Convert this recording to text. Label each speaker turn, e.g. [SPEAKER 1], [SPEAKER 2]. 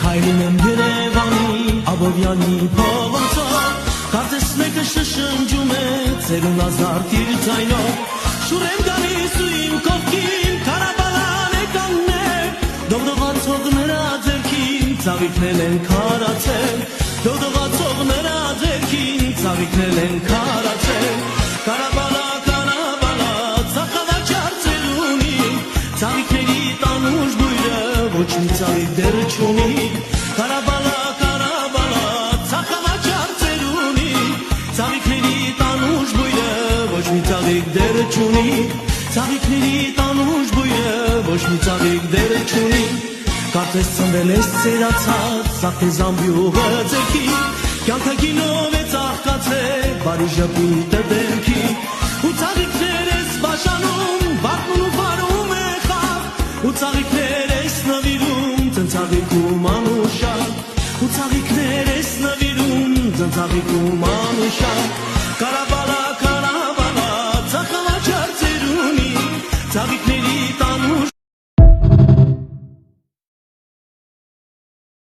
[SPEAKER 1] Քայլում եմ Երևանի Աբովյանի փողոցով Կարծես մեկը շշնջում է ծերուն ազարդ իր ձայնով Շուր եմ գալիս ու իմ կողքին Քարաբալան է կանգնել Դողդողացող նրա ձեռքին ծաղիկներ են քարացել Դողդողացող նրա ձեռքին ծաղիկներ են քարացել Կարաբալա, կարաբալա, ծաղկավաճառ ծերունի Ծաղիկների տանուշ բույրը ոչ մի ծաղիկ դեռ չունի Կարաբալա, կարաբալա, ծաղկավաճառ ծերունի Ծաղիկների տանուշ բույրը ոչ մի ծաղիկ դեռ չունի Ծաղիկների տանուշ բույրը ոչ մի ծաղիկ դեռ չունի Կարծես ծնվել ես ծերացած, սաղ զամբյուղը ձերքի Կյանքագինով է ծաղկացել, բարի ժպիտը դեմքի Ու ծաղիկներ ես բաշանում, վարդնում ու վարում է խաղ Ու ծաղիկներ ես նվիրում, ծնծաղիկում անուշակ Ու ծաղիկներ ես նվիրում, ծնծաղիկում անուշակ